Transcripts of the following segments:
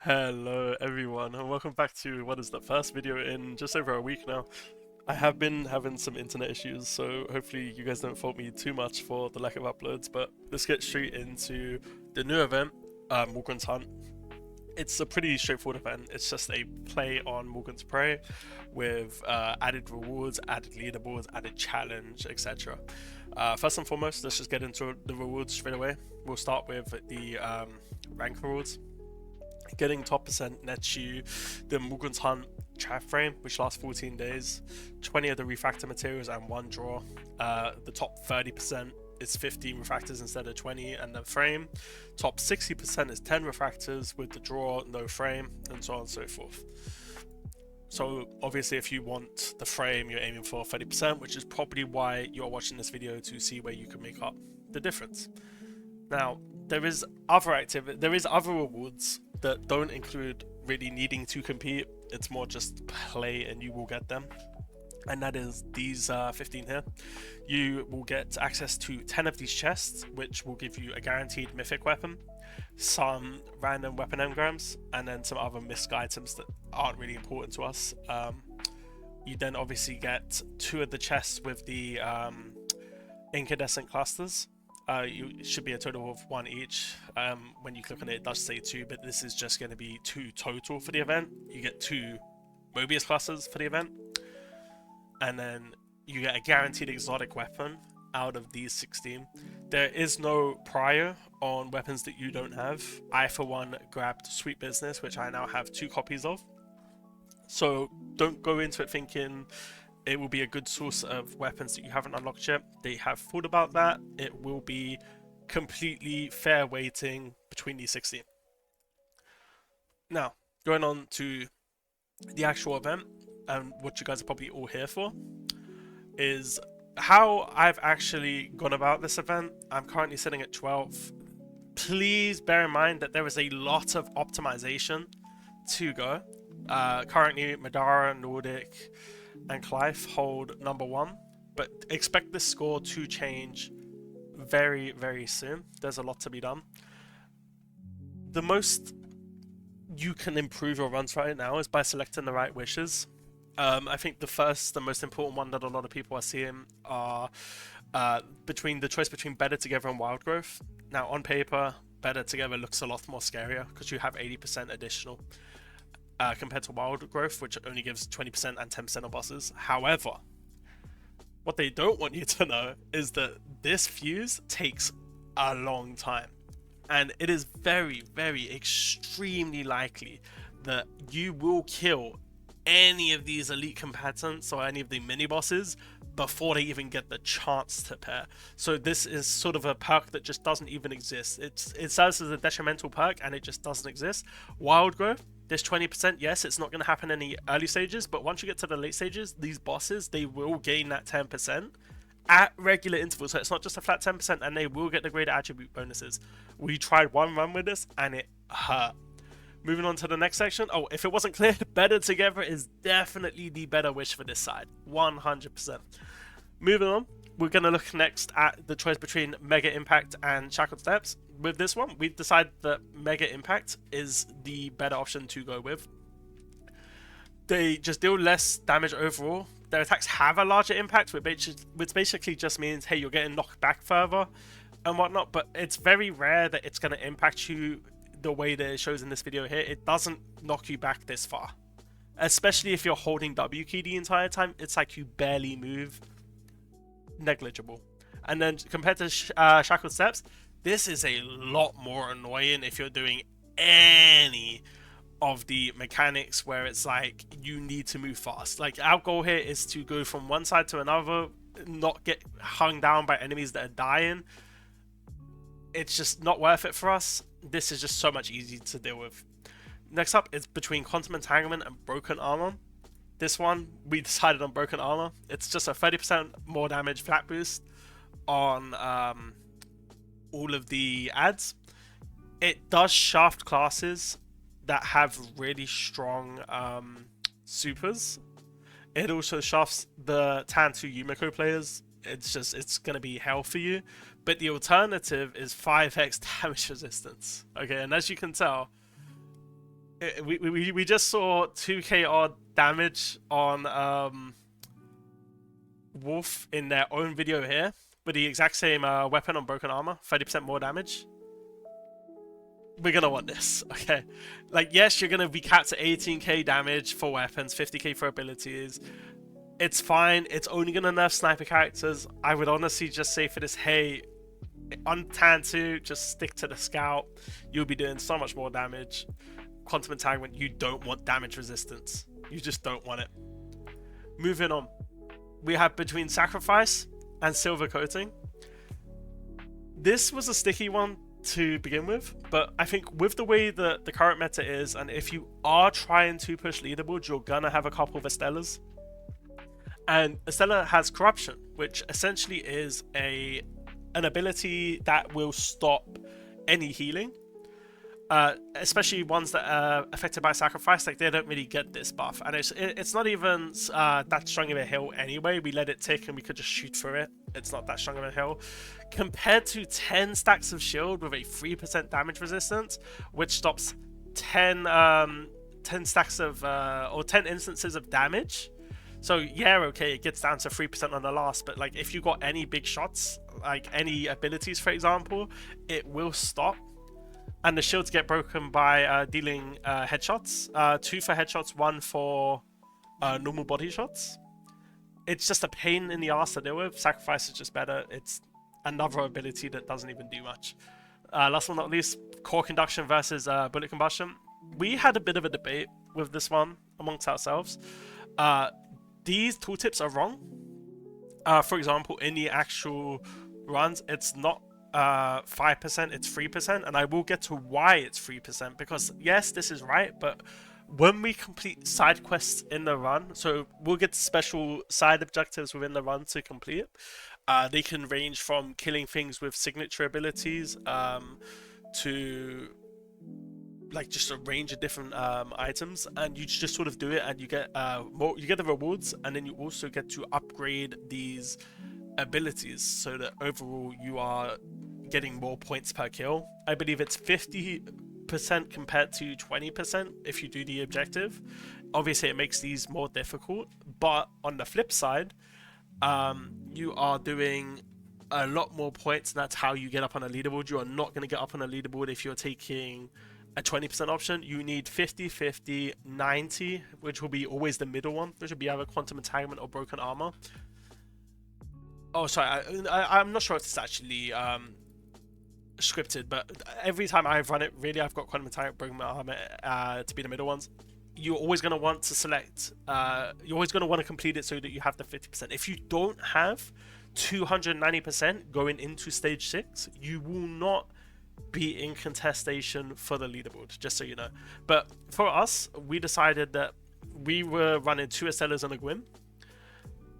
Hello everyone and welcome back to what is the first video in just over a week now. I have been having some internet issues, so hopefully you guys don't fault me too much for the lack of uploads, but let's get straight into the new event, Morgran's Hunt. It's a pretty straightforward event. It's just a play on Morgan's Prey with added rewards, added leaderboards, added challenge, etc. First and foremost, let's just get into the rewards straight away. We'll start with the rank rewards. Getting top percent nets you the Morgan's Hunt trap frame, which lasts 14 days, 20 of the refractor materials, and 1 draw. The top 30% is 15 refractors instead of 20, and the frame. Top 60% is 10 refractors with the draw, no frame, and so on and so forth. So obviously if you want the frame, you're aiming for 30%, which is probably why you're watching this video, to see where you can make up the difference. Now, there is other rewards that don't include really needing to compete. It's more just play and you will get them. And that is these 15 here. You will get access to 10 of these chests, which will give you a guaranteed mythic weapon, some random weapon engrams, and then some other misc items that aren't really important to us. You then obviously get 2 of the chests with the incandescent clusters. You should be a total of 1 each. When you click on it, it does say 2, but this is just going to be 2 total for the event. You get 2 Mobius clusters for the event, and then you get a guaranteed exotic weapon out of these 16. There is no prior on weapons that you don't have. I, for one, grabbed Sweet Business, which I now have 2 copies of. So don't go into it thinking it will be a good source of weapons that you haven't unlocked yet. They have thought about that. It will be completely fair weighting between these 16. Now, going on to the actual event, and what you guys are probably all here for, is how I've actually gone about this event. I'm currently sitting at 12. Please bear in mind that there is a lot of optimization to go. Currently, Madara, Nordic, and Clive hold number 1, but expect this score to change very, very soon. There's a lot to be done. The most you can improve your runs right now is by selecting the right wishes. I think the most important one that a lot of people are seeing are between the choice between Better Together and Wild Growth. Now, on paper, Better Together looks a lot more scarier because you have 80% additional. Compared to Wild Growth, which only gives 20% and 10% of bosses. However, what they don't want you to know is that this fuse takes a long time. And it is very, very extremely likely that you will kill any of these elite combatants or any of the mini bosses before they even get the chance to pair. So this is sort of a perk that just doesn't even exist. It serves as a detrimental perk and it just doesn't exist. Wild Growth, this 20%, yes, it's not going to happen in the early stages, but once you get to the late stages, these bosses, they will gain that 10% at regular intervals. So it's not just a flat 10%, and they will get the greater attribute bonuses. We tried one run with this and it hurt. Moving on to the next section. Oh, if it wasn't clear, Better Together is definitely the better wish for this side. 100%. Moving on, we're going to look next at the choice between Mega Impact and Shackled Steps. With this one, we've decided that Mega Impact is the better option to go with. They just deal less damage overall. Their attacks have a larger impact, which basically just means, hey, you're getting knocked back further and whatnot, but it's very rare that it's going to impact you the way that it shows in this video here. It doesn't knock you back this far. Especially if you're holding W key the entire time, it's like you barely move. Negligible. And then compared to Shackled Steps, this is a lot more annoying if you're doing any of the mechanics where it's like you need to move fast. Like, our goal here is to go from one side to another, not get hung down by enemies that are dying. It's just not worth it for us. This is just so much easier to deal with. Next up is between Quantum Entanglement and Broken Armor. This one, we decided on Broken Armor. It's just a 30% more damage flat boost on all of the ads. It does shaft classes that have really strong supers. It also shafts the Tan2 Yumiko players. It's going to be hell for you. But the alternative is 5x damage resistance. Okay, and as you can tell, We just saw 2k odd damage on Wolf in their own video here with the exact same weapon on broken armor, 30% more damage. We're gonna want this, okay? Like, yes, you're gonna be capped at 18k damage for weapons, 50k for abilities. It's fine. It's only gonna nerf sniper characters. I would honestly just say for this, hey, on Tan 2, just stick to the scout. You'll be doing so much more damage. Quantum entanglement, you don't want damage resistance. You just don't want it. Moving on. We have between sacrifice and silver coating. This was a sticky one to begin with, but I think with the way that the current meta is, and if you are trying to push leaderboard, you're gonna have a couple of Estellas. And Estella has corruption, which essentially is an ability that will stop any healing. Especially ones that are affected by sacrifice, like they don't really get this buff, and it's not even that strong of a hill anyway. We let it tick and we could just shoot through it. It's not that strong of a hill compared to 10 stacks of shield with a 3% damage resistance, which stops 10 stacks of or 10 instances of damage. So yeah, okay, it gets down to 3% on the last, but like if you got any big shots, like any abilities for example, it will stop. And the shields get broken by dealing headshots. 2 for headshots, 1 for normal body shots. It's just a pain in the ass to deal with. Sacrifice is just better. It's another ability that doesn't even do much. Last but not least, core conduction versus bullet combustion. We had a bit of a debate with this one amongst ourselves. These tooltips are wrong. For example, in the actual runs, it's not 5%, it's 3%, and I will get to why it's 3%, because yes, this is right, but when we complete side quests in the run, so we'll get special side objectives within the run to complete. They can range from killing things with signature abilities to like just a range of different items, and you just sort of do it and you get you get the rewards, and then you also get to upgrade these abilities so that overall you are getting more points per kill. I believe it's 50% compared to 20% if you do the objective. Obviously it makes these more difficult, but on the flip side, you are doing a lot more points, and that's how you get up on a leaderboard. You are not going to get up on a leaderboard if you're taking a 20% option. You need 50, 50, 90, which will be always the middle one, which will be either quantum entanglement or broken armor. Oh, sorry, I'm not sure if it's actually scripted, but every time I've run it, really, I've got quantum entanglement, broken armor to be the middle ones. You're always going to want to select, you're always going to want to complete it so that you have the 50%. If you don't have 290% going into stage 6, you will not be in contestation for the leaderboard, just so you know. But for us, we decided that we were running 2 Estellas and a Gwyn.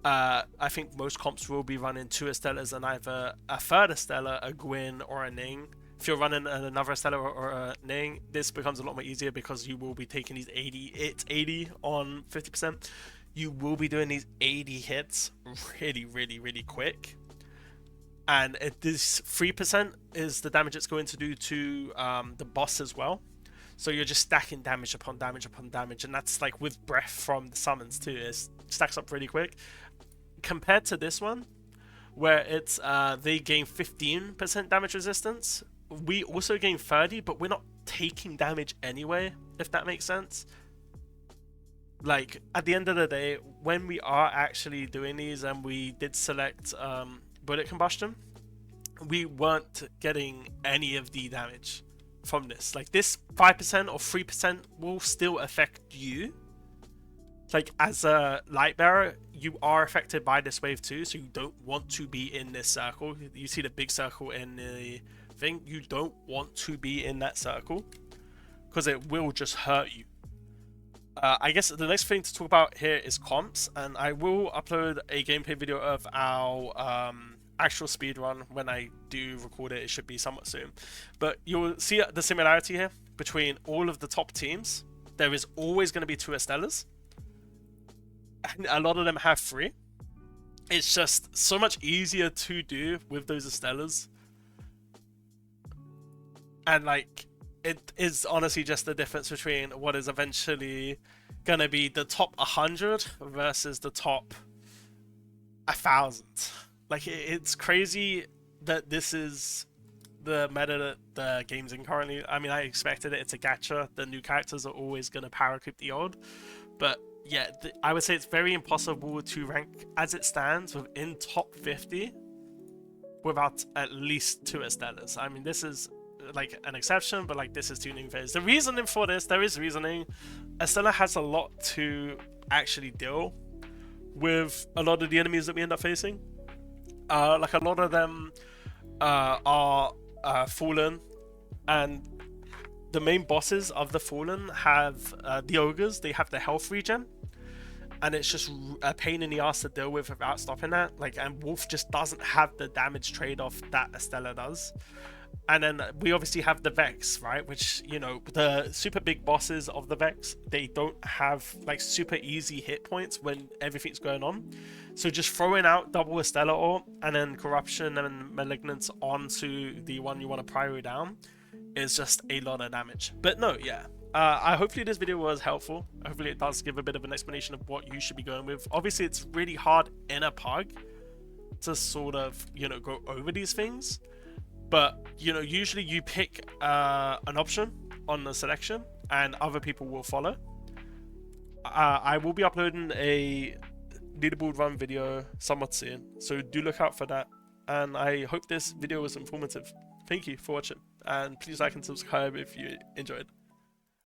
I think most comps will be running 2 Estellas and either a 3rd Estella, a Gwyn, or a Ning. If you're running another Estella or a Ning, this becomes a lot more easier because you will be taking these 80 on 50%. You will be doing these 80 hits really, really, really quick. And this 3% is the damage it's going to do to the boss as well. So you're just stacking damage upon damage upon damage, and that's like with breath from the summons too. It stacks up really quick. Compared to this one, where it's they gain 15% damage resistance, we also gain 30, but we're not taking damage anyway, if that makes sense. Like, at the end of the day, when we are actually doing these, and we did select bullet combustion, we weren't getting any of the damage from this. Like, this 5% or 3% will still affect you. Like, as a light bearer, you are affected by this wave too, so you don't want to be in this circle. You see the big circle in the thing, you don't want to be in that circle because it will just hurt you. I guess the next thing to talk about here is comps, and I will upload a gameplay video of our actual speedrun when I do record it. It should be somewhat soon, but you'll see the similarity here between all of the top teams. There is always going to be 2 Estellas, and a lot of them have 3. It's just so much easier to do with those Estellas. And like, it is honestly just the difference between what is eventually gonna be the top 100 versus the top 1,000. Like it's crazy that this is the meta that the game's in currently. I mean, I expected it. It's a gacha. The new characters are always gonna power creep the old, but yeah, I would say it's very impossible to rank as it stands within top 50 without at least 2 Estelas. I mean, this is like an exception, but like this is tuning phase. The reasoning for this, there is reasoning. Estella has a lot to actually deal with a lot of the enemies that we end up facing. Like a lot of them are fallen, and the main bosses of the fallen have the ogres. They have the health regen, and it's just a pain in the ass to deal with without stopping that. Like, and Wolf just doesn't have the damage trade-off that Estella does. And then we obviously have the Vex, right? Which, you know, the super big bosses of the Vex, they don't have like super easy hit points when everything's going on. So just throwing out double Estella ult and then Corruption and Malignance onto the one you want to prio down is just a lot of damage. But no, yeah. Hopefully this video was helpful. Hopefully it does give a bit of an explanation of what you should be going with. Obviously it's really hard in a pug to sort of, you know, go over these things. But, you know, usually you pick an option on the selection and other people will follow. I will be uploading a leaderboard run video somewhat soon, so do look out for that. And I hope this video was informative. Thank you for watching, and please like and subscribe if you enjoyed.